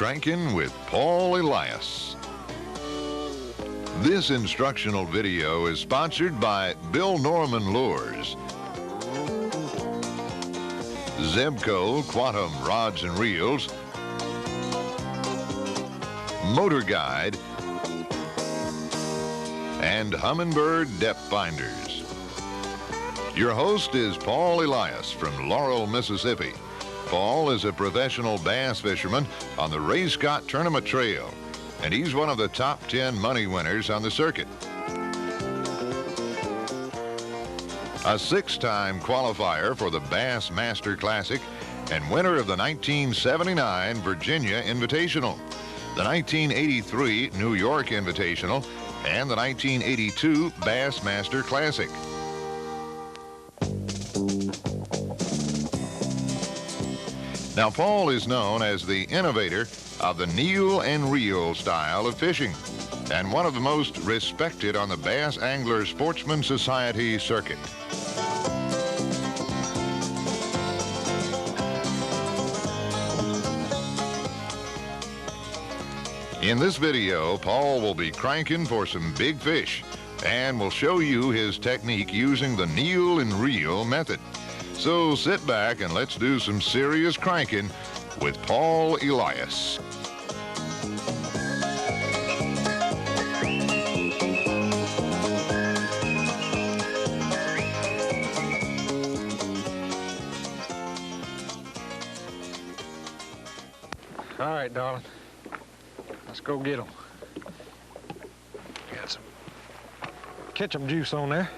Cranking with Paul Elias. This instructional video is sponsored by Bill Norman Lures, Zebco Quantum Rods and Reels, Motor Guide, and Humminbird Depth Finders. Your host is Paul Elias from Laurel, Mississippi. Paul is a professional bass fisherman on the Ray Scott Tournament Trail, and he's one of the top 10 money winners on the circuit. A 6-time qualifier for the Bass Master Classic and winner of the 1979 Virginia Invitational, the 1983 New York Invitational, and the 1982 Bass Master Classic. Now, Paul is known as the innovator of the kneel and reel style of fishing, and one of the most respected on the Bass Angler Sportsman Society circuit. In this video, Paul will be cranking for some big fish and will show you his technique using the kneel and reel method. So sit back and let's do some serious cranking with Paul Elias. All right, darling. Let's go get them. Got some ketchup juice on there.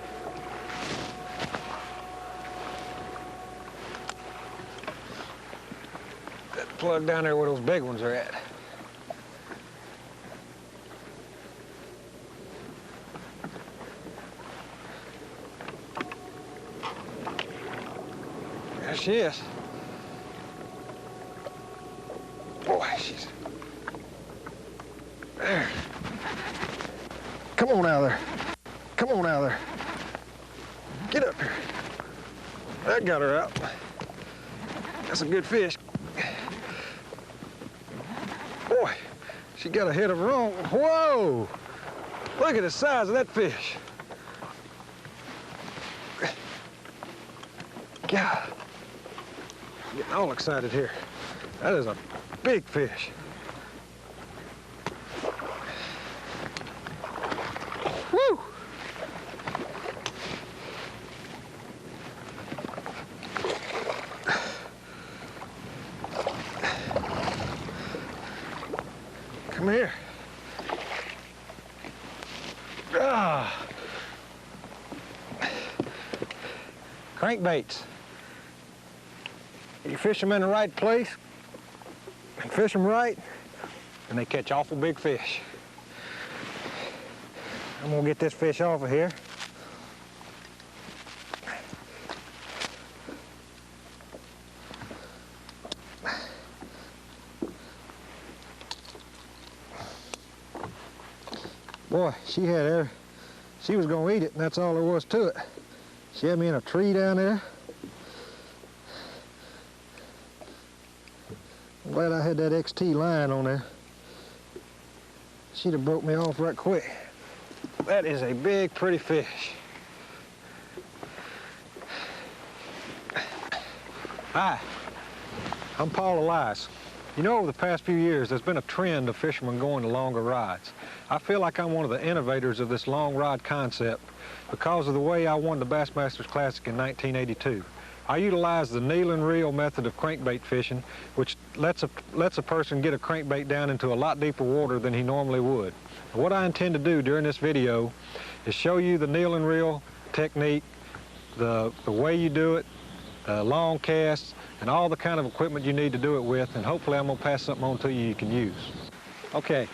That plug down there where those big ones are at. There she is. Boy, she's... There. Come on out of there. Come on out of there. Get up here. That got her out. That's a good fish. Boy, she got a head of her own. Whoa! Look at the size of that fish. God. I'm getting all excited here. That is a big fish. Woo! Come here. Ah. Crankbaits. You fish them in the right place and fish them right, and they catch awful big fish. I'm gonna get this fish off of here. Boy, she was gonna eat it, and that's all there was to it. She had me in a tree down there. I'm glad I had that XT line on there. She'd have broke me off right quick. That is a big, pretty fish. Hi, I'm Paul Elias. You know, over the past few years, there's been a trend of fishermen going to longer rods. I feel like I'm one of the innovators of this long rod concept because of the way I won the Bassmasters Classic in 1982. I utilize the kneel and reel method of crankbait fishing, which lets a person get a crankbait down into a lot deeper water than he normally would. And what I intend to do during this video is show you the kneel and reel technique, the way you do it, long casts, and all the kind of equipment you need to do it with, and hopefully I'm gonna pass something on to you can use. Okay,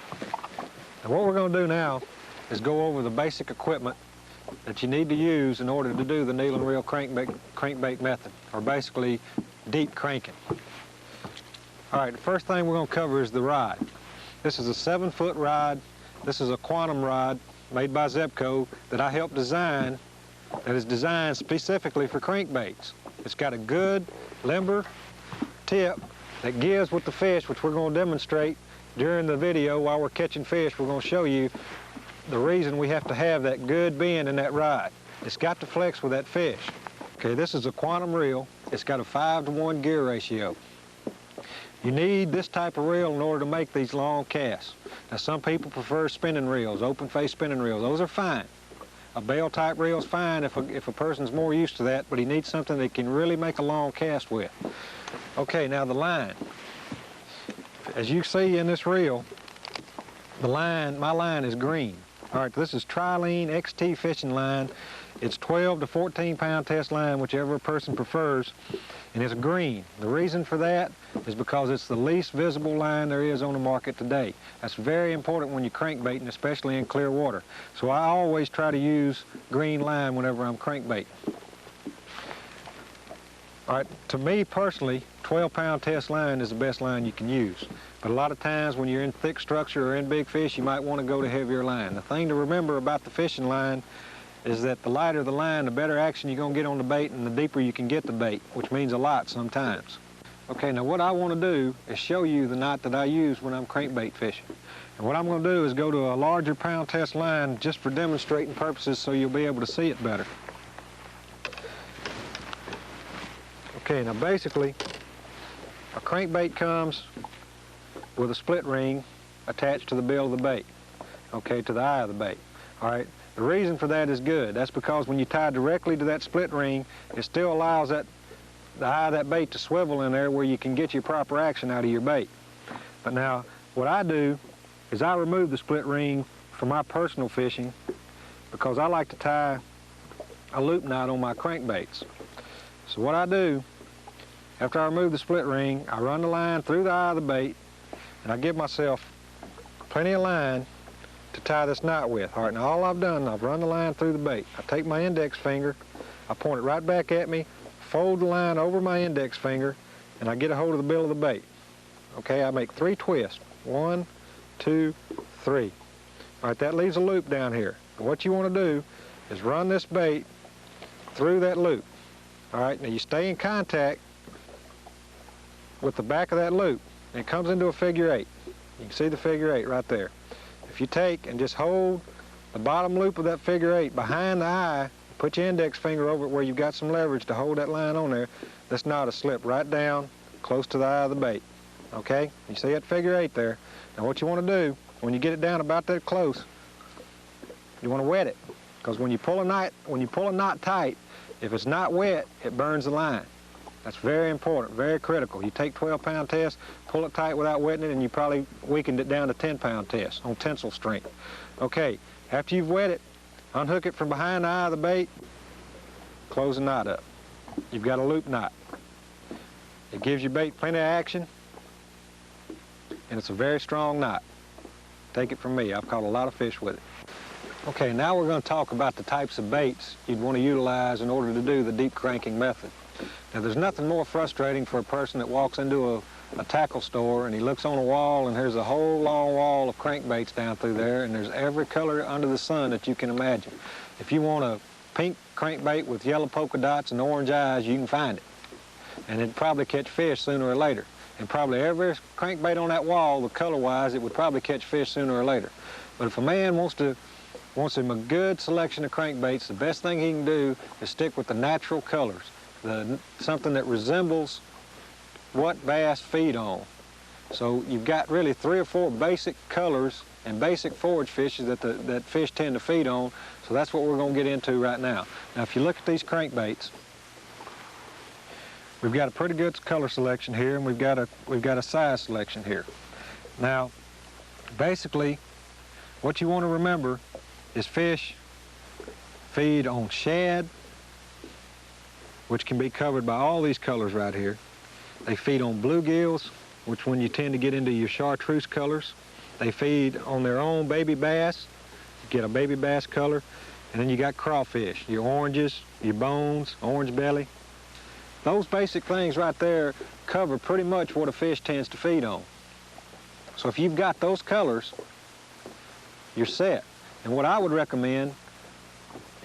and what we're gonna do now is go over the basic equipment that you need to use in order to do the kneel and reel crankbait method, or basically deep cranking. All right, the first thing we're gonna cover is the rod. This is a 7-foot rod. This is a quantum rod made by Zebco that I helped design, that is designed specifically for crankbaits. It's got a good limber tip that gives with the fish, which we're going to demonstrate during the video while we're catching fish. We're going to show you the reason we have to have that good bend in that rod. It's got to flex with that fish. Okay, this is a quantum reel. It's got a 5-to-1 gear ratio. You need this type of reel in order to make these long casts. Now, some people prefer spinning reels, open-face spinning reels. Those are fine. A bail type reel is fine if a person's more used to that, but he needs something that can really make a long cast with. Okay, now the line. As you see in this reel, the line, my line is green. All right, this is Trilene XT fishing line. It's 12 to 14 pound test line, whichever a person prefers, and it's green. The reason for that is because it's the least visible line there is on the market today. That's very important when you're crankbaiting, especially in clear water. So I always try to use green line whenever I'm crankbaiting. All right, to me personally, 12-pound test line is the best line you can use. But a lot of times when you're in thick structure or in big fish, you might want to go to heavier line. The thing to remember about the fishing line is that the lighter the line, the better action you're going to get on the bait and the deeper you can get the bait, which means a lot sometimes. Okay, now what I want to do is show you the knot that I use when I'm crankbait fishing. And what I'm going to do is go to a larger pound test line just for demonstrating purposes so you'll be able to see it better. Okay, now basically, a crankbait comes with a split ring attached to the bill of the bait, okay, to the eye of the bait. All right, the reason for that is good. That's because when you tie directly to that split ring, it still allows the eye of that bait to swivel in there where you can get your proper action out of your bait. But now, what I do is I remove the split ring for my personal fishing because I like to tie a loop knot on my crankbaits. So what I do, after I remove the split ring, I run the line through the eye of the bait, and I give myself plenty of line to tie this knot with. All right, now all I've done, I've run the line through the bait. I take my index finger, I point it right back at me, fold the line over my index finger, and I get a hold of the bill of the bait. Okay, I make 3 twists. 1, 2, 3. All right, that leaves a loop down here. And what you want to do is run this bait through that loop. All right, now you stay in contact with the back of that loop, and it comes into a figure 8. You can see the figure 8 right there. If you take and just hold the bottom loop of that figure 8 behind the eye, put your index finger over it where you've got some leverage to hold that line on there, this knot will slip right down close to the eye of the bait. Okay? You see that figure 8 there? Now what you want to do, when you get it down about that close, you want to wet it. Because when you pull a knot tight, if it's not wet, it burns the line. That's very important, very critical. You take 12-pound test, pull it tight without wetting it, and you probably weakened it down to 10-pound test on tensile strength. Okay, after you've wet it, unhook it from behind the eye of the bait, close the knot up. You've got a loop knot. It gives your bait plenty of action, and it's a very strong knot. Take it from me, I've caught a lot of fish with it. Okay, now we're going to talk about the types of baits you'd want to utilize in order to do the deep cranking method. Now, there's nothing more frustrating for a person that walks into a tackle store and he looks on a wall and there's a whole long wall of crankbaits down through there, and there's every color under the sun that you can imagine. If you want a pink crankbait with yellow polka dots and orange eyes, you can find it. And it'd probably catch fish sooner or later. And probably every crankbait on that wall, the color-wise, it would probably catch fish sooner or later. But if a man wants him a good selection of crankbaits, the best thing he can do is stick with the natural colors. Something that resembles what bass feed on. So you've got really 3 or 4 basic colors and basic forage fishes that fish tend to feed on. So that's what we're going to get into right now. Now, if you look at these crankbaits, we've got a pretty good color selection here, and we've got a size selection here. Now, basically, what you want to remember is fish feed on shad, which can be covered by all these colors right here. They feed on bluegills, which when you tend to get into your chartreuse colors. They feed on their own baby bass. You get a baby bass color. And then you got crawfish, your oranges, your bones, orange belly. Those basic things right there cover pretty much what a fish tends to feed on. So if you've got those colors, you're set. And what I would recommend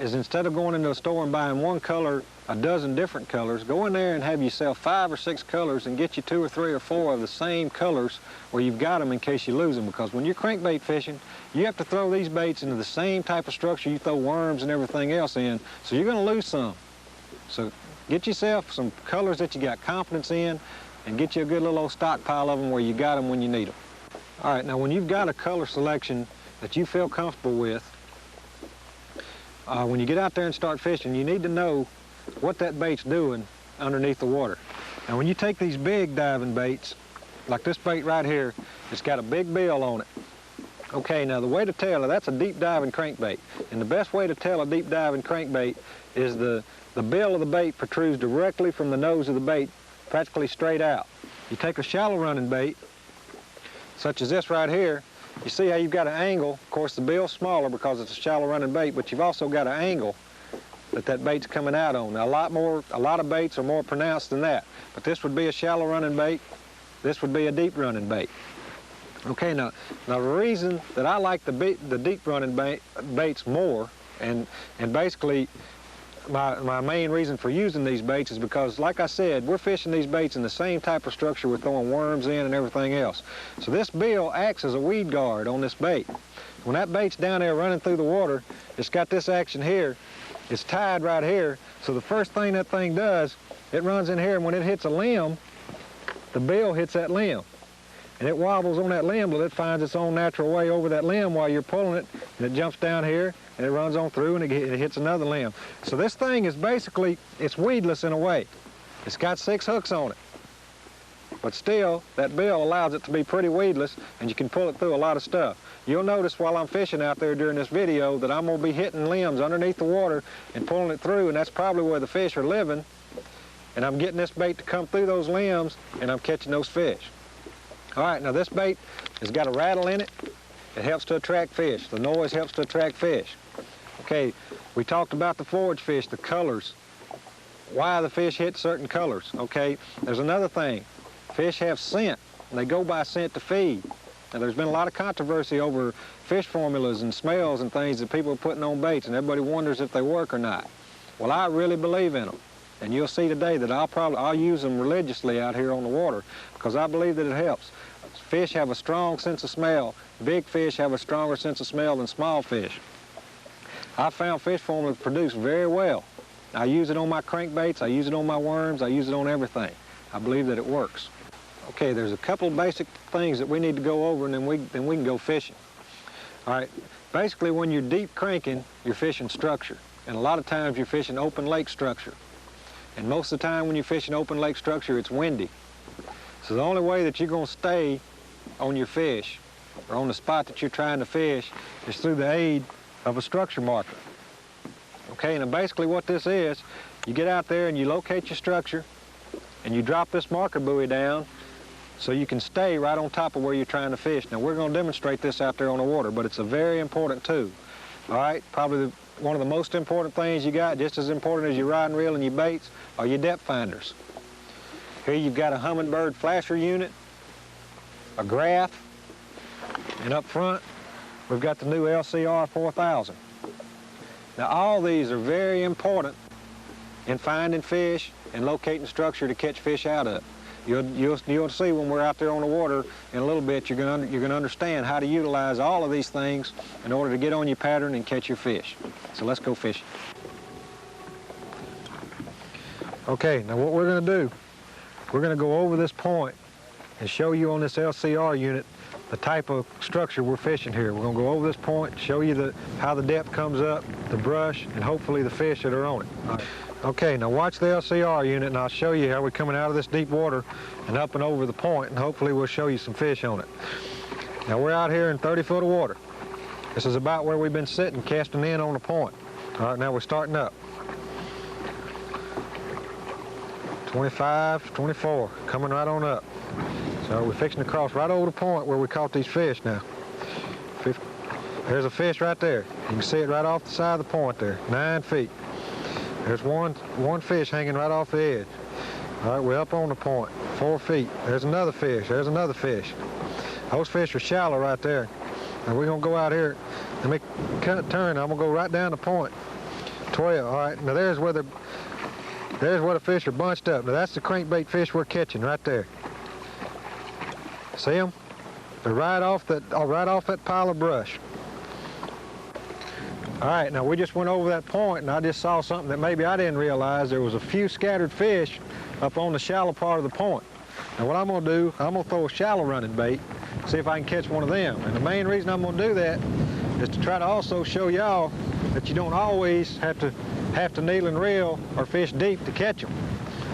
is instead of going into a store and buying one color a dozen different colors, go in there and have yourself 5 or 6 colors and get you 2 or 3 or 4 of the same colors where you've got them in case you lose them. Because when you're crankbait fishing, you have to throw these baits into the same type of structure you throw worms and everything else in, so you're going to lose some. So get yourself some colors that you got confidence in and get you a good little old stockpile of them where you got them when you need them. All right, now when you've got a color selection that you feel comfortable with, when you get out there and start fishing, you need to know what that bait's doing underneath the water. Now when you take these big diving baits, like this bait right here, it's got a big bill on it. Okay, now the way to tell, that's a deep diving crankbait. And the best way to tell a deep diving crankbait is the bill of the bait protrudes directly from the nose of the bait, practically straight out. You take a shallow running bait, such as this right here, you see how you've got an angle. Of course the bill's smaller because it's a shallow running bait, but you've also got an angle that bait's coming out on. Now a lot of baits are more pronounced than that, but this would be a shallow running bait, this would be a deep running bait. Okay, now the reason that I like the deep running baits more, and basically my main reason for using these baits is because, like I said, we're fishing these baits in the same type of structure we're throwing worms in and everything else. So this bill acts as a weed guard on this bait. When that bait's down there running through the water, it's got this action here. It's tied right here, so the first thing that thing does, it runs in here, and when it hits a limb, the bill hits that limb. And it wobbles on that limb till it finds its own natural way over that limb while you're pulling it, and it jumps down here, and it runs on through, and it hits another limb. So this thing is basically, it's weedless in a way. It's got 6 hooks on it. But still, that bill allows it to be pretty weedless, and you can pull it through a lot of stuff. You'll notice while I'm fishing out there during this video that I'm going to be hitting limbs underneath the water and pulling it through, and that's probably where the fish are living. And I'm getting this bait to come through those limbs, and I'm catching those fish. All right, now this bait has got a rattle in it. It helps to attract fish. The noise helps to attract fish. Okay, we talked about the forage fish, the colors, why the fish hit certain colors. Okay, there's another thing. Fish have scent, and they go by scent to feed. Now, there's been a lot of controversy over fish formulas and smells and things that people are putting on baits, and everybody wonders if they work or not. Well, I really believe in them, and you'll see today that I'll use them religiously out here on the water because I believe that it helps. Fish have a strong sense of smell. Big fish have a stronger sense of smell than small fish. I found fish formula produce very well. I use it on my crankbaits, I use it on my worms, I use it on everything. I believe that it works. Okay, there's a couple of basic things that we need to go over, and then we can go fishing. All right, basically when you're deep cranking, you're fishing structure. And a lot of times you're fishing open lake structure. And most of the time when you're fishing open lake structure, it's windy. So the only way that you're going to stay on your fish or on the spot that you're trying to fish is through the aid of a structure marker. Okay, now basically what this is, you get out there and you locate your structure and you drop this marker buoy down so you can stay right on top of where you're trying to fish. Now we're going to demonstrate this out there on the water, but it's a very important tool. All right, probably one of the most important things you got, just as important as your riding reel and your baits, are your depth finders. Here you've got a Humminbird flasher unit, a graph, and up front we've got the new LCR 4000. Now all these are very important in finding fish and locating structure to catch fish out of. You'll see when we're out there on the water in a little bit, you're going to understand how to utilize all of these things in order to get on your pattern and catch your fish. So let's go fishing. Okay, now what we're going to do, we're going to go over this point and show you on this LCR unit the type of structure we're fishing here. We're going to go over this point, show you how the depth comes up, the brush, and hopefully the fish that are on it. All right. Okay, now watch the LCR unit and I'll show you how we're coming out of this deep water and up and over the point, and hopefully we'll show you some fish on it. Now we're out here in 30 foot of water. This is about where we've been sitting, casting in on the point. All right, now we're starting up. 25, 24, coming right on up. So we're fixing to cross right over the point where we caught these fish now. There's a fish right there. You can see it right off the side of the point there, 9 feet. There's one fish hanging right off the edge. All right, we're up on the point, 4 feet. There's another fish, there's another fish. Those fish are shallow right there. And we're gonna go out here, let me turn, I'm gonna go right down the point, 12, all right. Now there's where There's where the fish are bunched up. Now that's the crankbait fish we're catching right there. See them? They're right off that pile of brush. All right, now we just went over that point and I just saw something that maybe I didn't realize. There was a few scattered fish up on the shallow part of the point. Now what I'm gonna do, I'm gonna throw a shallow running bait, see if I can catch one of them. And the main reason I'm gonna do that is to try to also show y'all that you don't always have to kneel and reel or fish deep to catch them.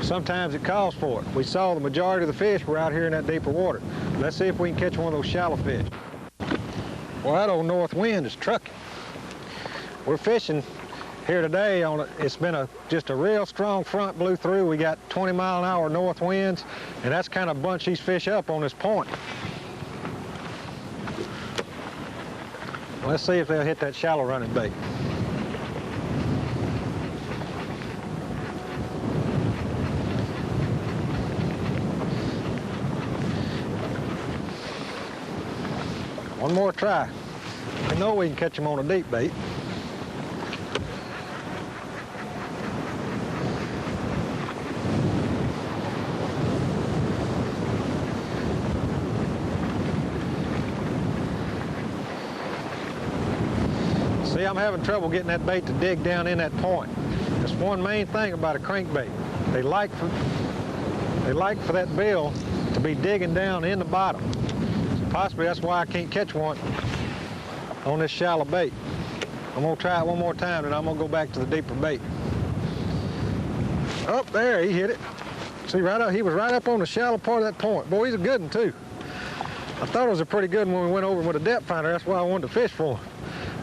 Sometimes it calls for it. We saw the majority of the fish were out here in that deeper water. Let's see if we can catch one of those shallow fish. Well, that old north wind is trucking. We're fishing here today on it's been just a real strong front blew through. We got 20-mile-an-hour north winds, and that's kind of bunched these fish up on this point. Let's see if they'll hit that shallow running bait. One more try. I know we can catch them on a deep bait. See, I'm having trouble getting that bait to dig down in that point. That's one main thing about a crankbait. They like for that bill to be digging down in the bottom. Possibly that's why I can't catch one on this shallow bait. I'm gonna try it one more time and I'm gonna go back to the deeper bait. Oh, there, he hit it. See, right up, he was right up on the shallow part of that point. Boy, he's a good one too. I thought it was a pretty good one when we went over with a depth finder. That's why I wanted to fish for him.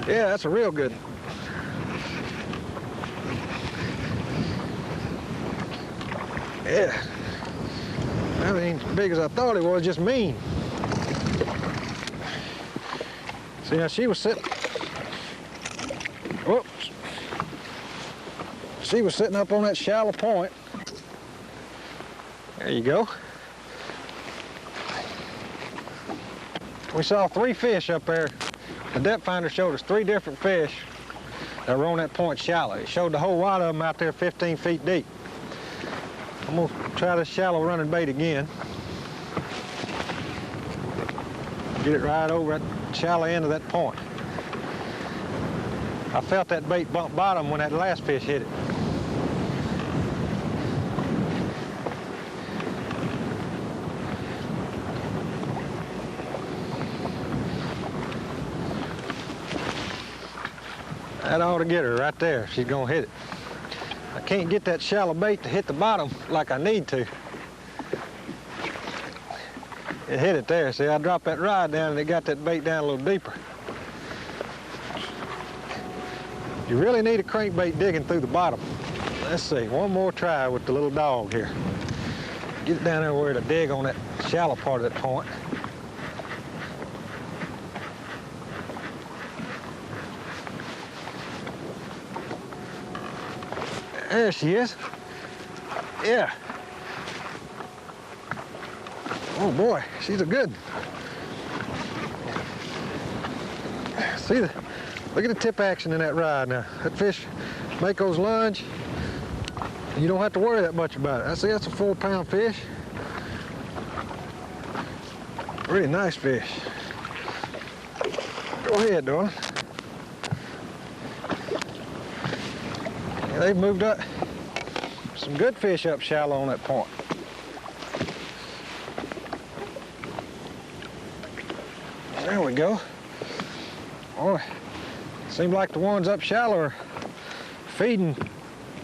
Yeah, that's a real good one. Yeah. That ain't as big as I thought it was, just mean. See, now she was sitting, whoops. She was sitting up on that shallow point. There you go. We saw 3 fish up there. The depth finder showed us 3 different fish that were on that point shallow. It showed the whole lot of them out there 15 feet deep. I'm gonna try this shallow running bait again. Get it right over at the shallow end of that point. I felt that bait bump bottom when that last fish hit it. That ought to get her right there. She's gonna hit it. I can't get that shallow bait to hit the bottom like I need to. It hit it there. See, I dropped that rod down and it got that bait down a little deeper. You really need a crankbait digging through the bottom. Let's see, one more try with the little dog here. Get it down there where it'll dig on that shallow part of that point. There she is. Yeah. Oh boy, she's a good one. See, look at the tip action in that rod now. That fish make those lunge. You don't have to worry that much about it. I see that's a 4-pound fish. Really nice fish. Go ahead, darling. Yeah, they've moved up. Some good fish up shallow on that point. There we go. Boy, seems like the ones up shallow are feeding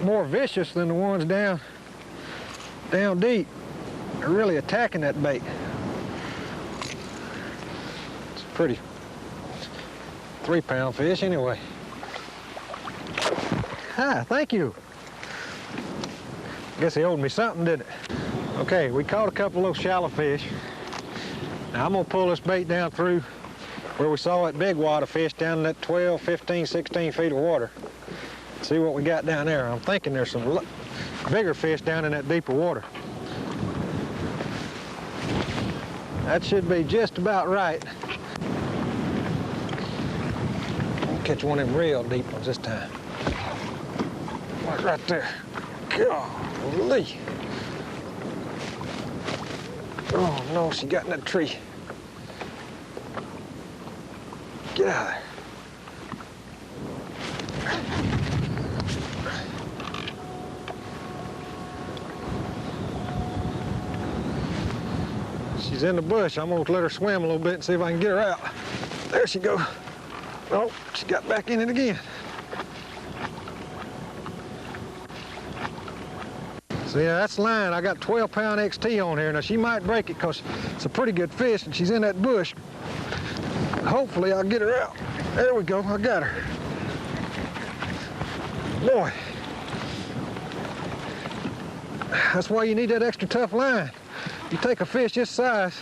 more vicious than the ones down deep. They're really attacking that bait. It's a pretty 3-pound fish anyway. Hi, thank you. Guess he owed me something, didn't it? Okay, we caught a couple of those shallow fish. Now I'm gonna pull this bait down through where we saw that big wad of fish down in that 12, 15, 16 feet of water. See what we got down there. I'm thinking there's some bigger fish down in that deeper water. That should be just about right. I'll catch one of them real deep ones this time. Right there. Golly. Oh no, she got in that tree. Get out of there. She's in the bush. I'm gonna let her swim a little bit and see if I can get her out. There she goes. Oh, she got back in it again. So yeah, that's the line. I got 12-pound XT on here. Now she might break it because it's a pretty good fish and she's in that bush. Hopefully I'll get her out. There we go, I got her. Boy, that's why you need that extra tough line. You take a fish this size,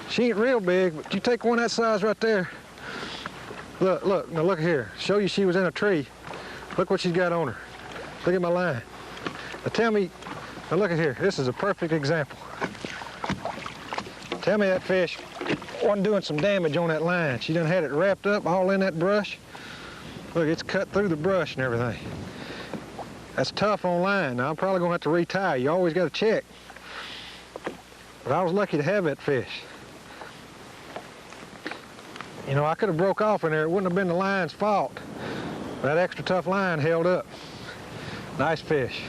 she ain't real big, but you take one that size right there. Look, now look here. Show you she was in a tree. Look what she's got on her. Look at my line. Now tell me, now look at here. This is a perfect example. Tell me that fish wasn't doing some damage on that line. She done had it wrapped up all in that brush. Look, it's cut through the brush and everything. That's tough on line. Now I'm probably gonna have to retie. You always gotta check. But I was lucky to have that fish. You know, I could have broke off in there. It wouldn't have been the line's fault. That extra tough line held up. Nice fish.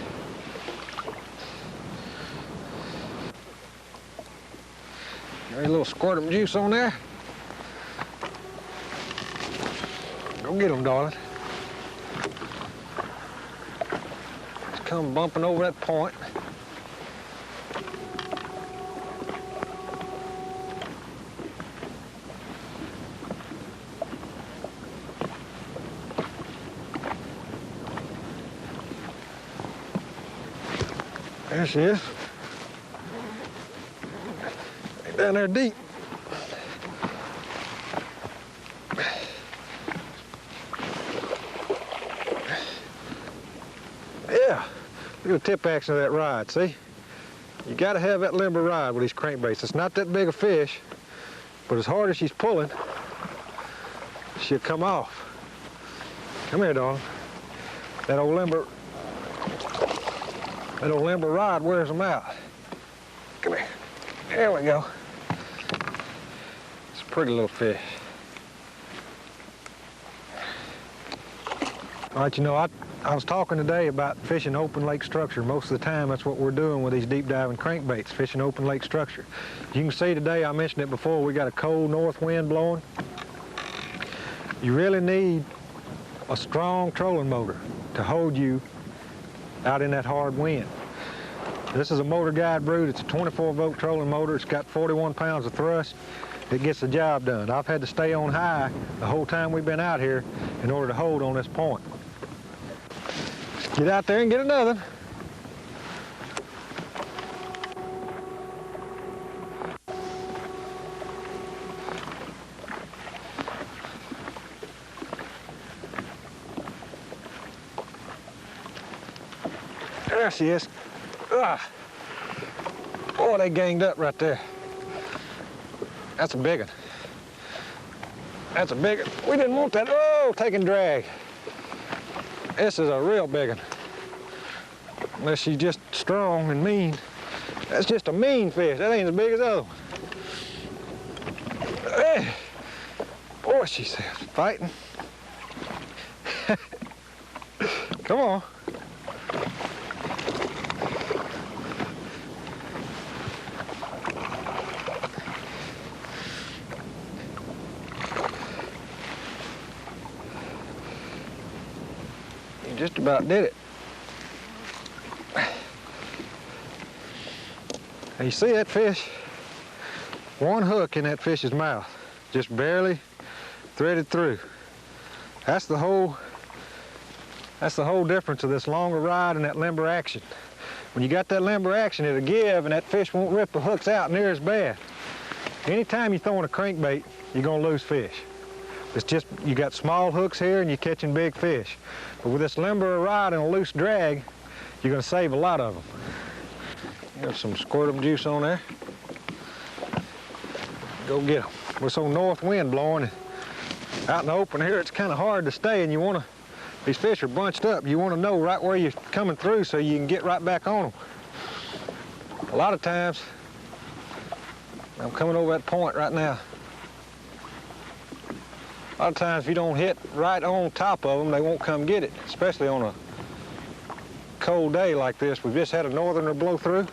There's a little squirt of juice on there. Go get them, darling. Just come bumping over that point. There she is. Down there deep. Yeah, look at the tip action of that rod, see? You gotta have that limber rod with these crankbaits. It's not that big a fish, but as hard as she's pulling, she'll come off. Come here, darling. That old limber rod wears them out. Come here. There we go. It's a pretty little fish. All right, you know, I was talking today about fishing open lake structure. Most of the time, that's what we're doing with these deep diving crankbaits, fishing open lake structure. You can see today, I mentioned it before, we got a cold north wind blowing. You really need a strong trolling motor to hold you out in that hard wind. This is a motor guide brood. It's a 24-volt trolling motor. It's got 41 pounds of thrust. It gets the job done. I've had to stay on high the whole time we've been out here in order to hold on this point. Let's get out there and get another. There she is. Ah. Boy, they ganged up right there. That's a big one. That's a big one. We didn't want that. Oh, taking drag. This is a real big one. Unless she's just strong and mean. That's just a mean fish. That ain't as big as the other one. Hey. Boy, she's fighting. Come on. Just about did it. And you see that fish? One hook in that fish's mouth, just barely threaded through. That's the whole difference of this longer rod and that limber action. When you got that limber action, it'll give and that fish won't rip the hooks out near as bad. Anytime you're throwing a crankbait, you're gonna lose fish. It's just, you got small hooks here and you're catching big fish. But with this limber rod and a loose drag, you're gonna save a lot of them. There's some squirtum juice on there. Go get them. With some north wind blowing, out in the open here, it's kind of hard to stay and you wanna These fish are bunched up. You want to know right where you're coming through so you can get right back on them. A lot of times, I'm coming over that point right now. A lot of times if you don't hit right on top of them, they won't come get it, especially on a cold day like this. We've just had a northerner blow through.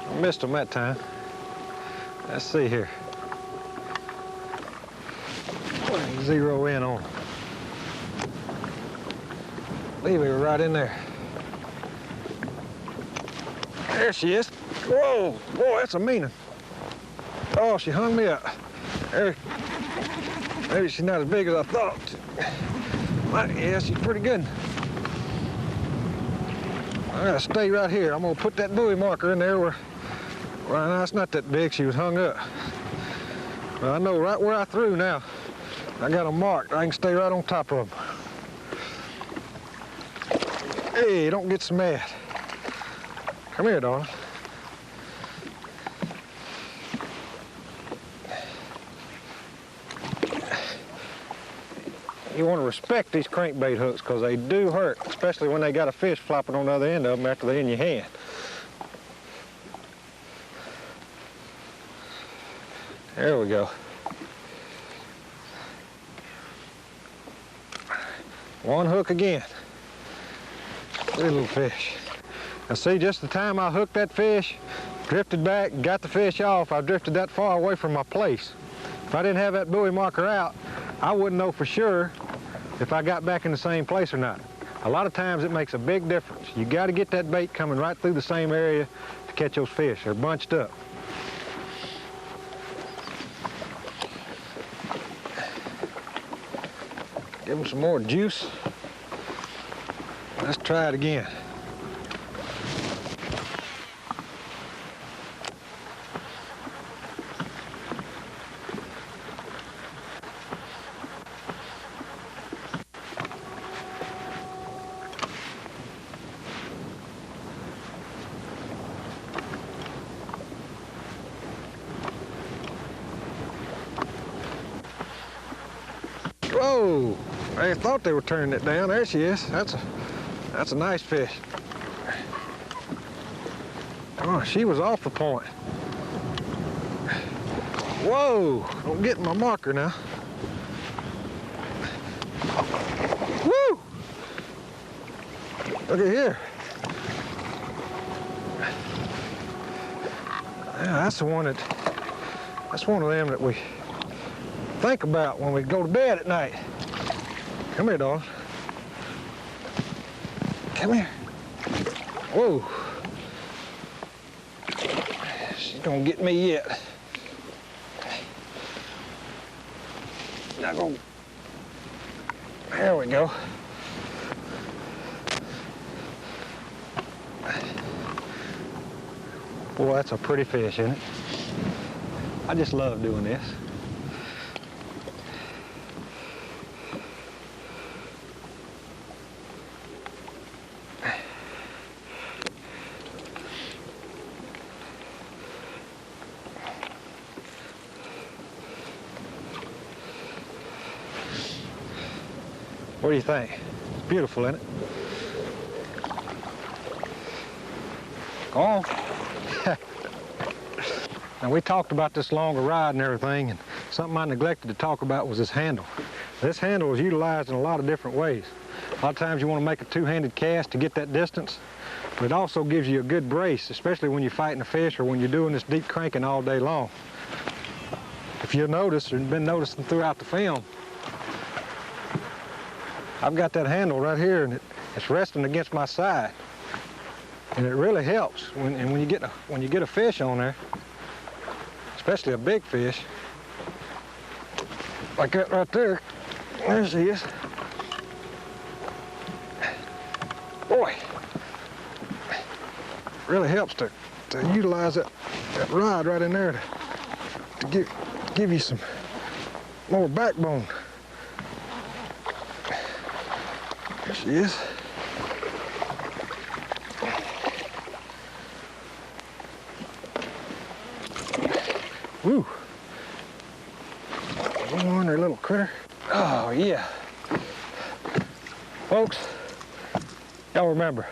I missed them that time. Let's see here. Zero in on them. Leave her right in there. There she is. Whoa, boy, that's a mean one. Oh, she hung me up. There. Maybe she's not as big as I thought. Yeah, she's pretty good. I gotta stay right here. I'm gonna put that buoy marker in there where no, it's not that big. She was hung up. But I know right where I threw now. I got them marked. I can stay right on top of them. Hey, don't get so mad. Come here, darling. You want to respect these crankbait hooks because they do hurt, especially when they got a fish flopping on the other end of them after they're in your hand. There we go. One hook again. Pretty little fish. Now see, just the time I hooked that fish, drifted back, and got the fish off, I drifted that far away from my place. If I didn't have that buoy marker out, I wouldn't know for sure if I got back in the same place or not. A lot of times it makes a big difference. You got to get that bait coming right through the same area to catch those fish. They're bunched up. Give them some more juice. Let's try it again. Whoa! I thought they were turning it down. There she is. That's a nice fish. Oh, she was off the point. Whoa! Don't get my marker now. Woo! Look at here. Yeah, that's one of them that we think about when we go to bed at night. Come here, dog. Come here. Whoa. She's gonna get me yet. Not gonna. There we go. Boy, that's a pretty fish, isn't it? I just love doing this. What do you think? It's beautiful, isn't it? Go on. Now, we talked about this longer ride and everything, and something I neglected to talk about was this handle. This handle is utilized in a lot of different ways. A lot of times you want to make a two-handed cast to get that distance, but it also gives you a good brace, especially when you're fighting a fish or when you're doing this deep cranking all day long. If you'll notice, or been noticing throughout the film, I've got that handle right here, and it's resting against my side, and it really helps when you get a fish on there, especially a big fish like that right there. There she is. Boy, really helps to utilize that rod right in there to give you some more backbone. There she is. Woo. Go on there, little critter. Oh, yeah. Folks, y'all remember,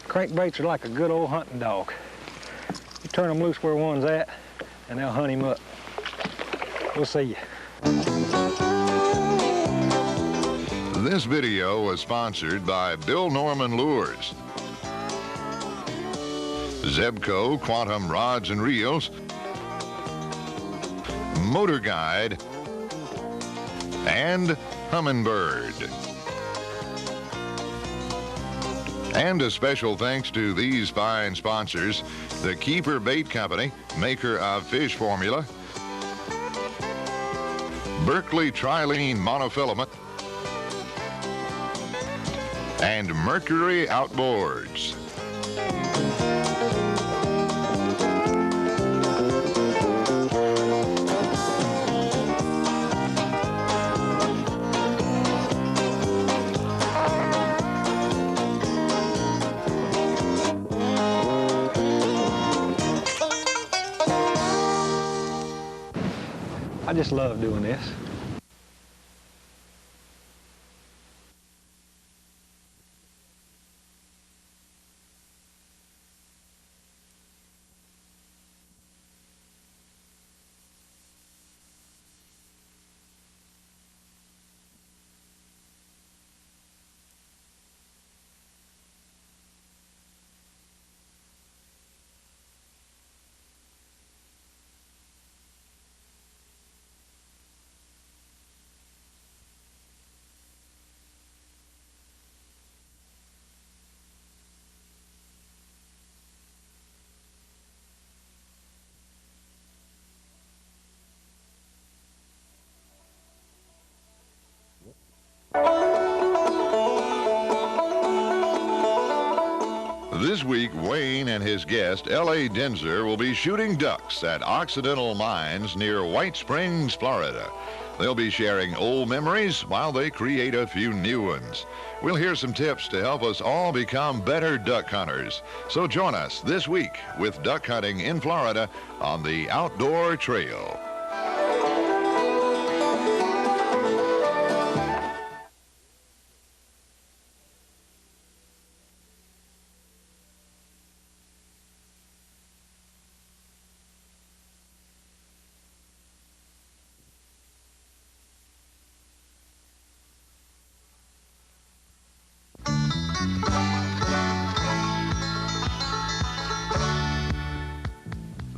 crankbaits are like a good old hunting dog. You turn them loose where one's at, and they'll hunt him up. We'll see you. This video was sponsored by Bill Norman Lures, Zebco Quantum Rods and Reels, Motor Guide, and Humminbird. And a special thanks to these fine sponsors: the Keeper Bait Company, maker of fish formula, Berkeley Trilene Monofilament, and Mercury Outboards. I just love doing this. This week, Wayne and his guest, L.A. Denzer, will be shooting ducks at Occidental Mines near White Springs, Florida. They'll be sharing old memories while they create a few new ones. We'll hear some tips to help us all become better duck hunters. So join us this week with duck hunting in Florida on the Outdoor Trail.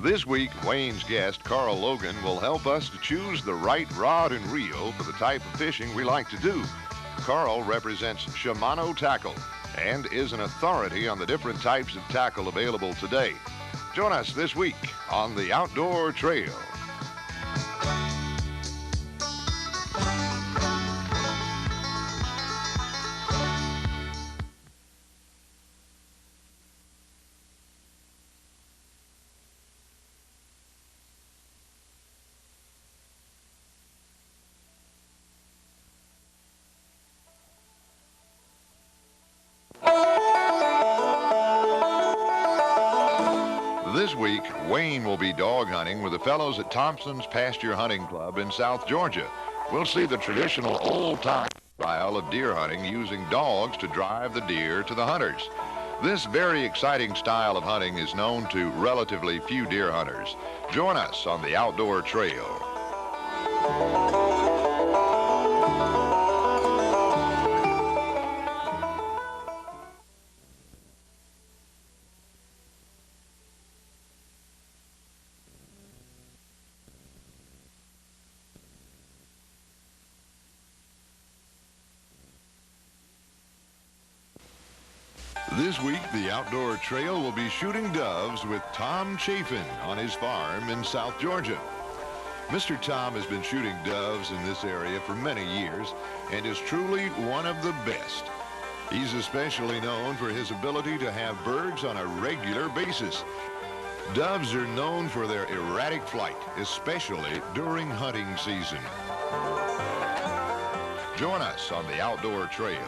This week, Wayne's guest, Carl Logan, will help us to choose the right rod and reel for the type of fishing we like to do. Carl represents Shimano Tackle and is an authority on the different types of tackle available today. Join us this week on the Outdoor Trail. This week, Wayne will be dog hunting with the fellows at Thompson's Pasture Hunting Club in South Georgia. We'll see the traditional old-time style of deer hunting using dogs to drive the deer to the hunters. This very exciting style of hunting is known to relatively few deer hunters. Join us on the Outdoor Trail. This week, the Outdoor Trail will be shooting doves with Tom Chafin on his farm in South Georgia. Mr. Tom has been shooting doves in this area for many years and is truly one of the best. He's especially known for his ability to have birds on a regular basis. Doves are known for their erratic flight, especially during hunting season. Join us on the Outdoor Trail.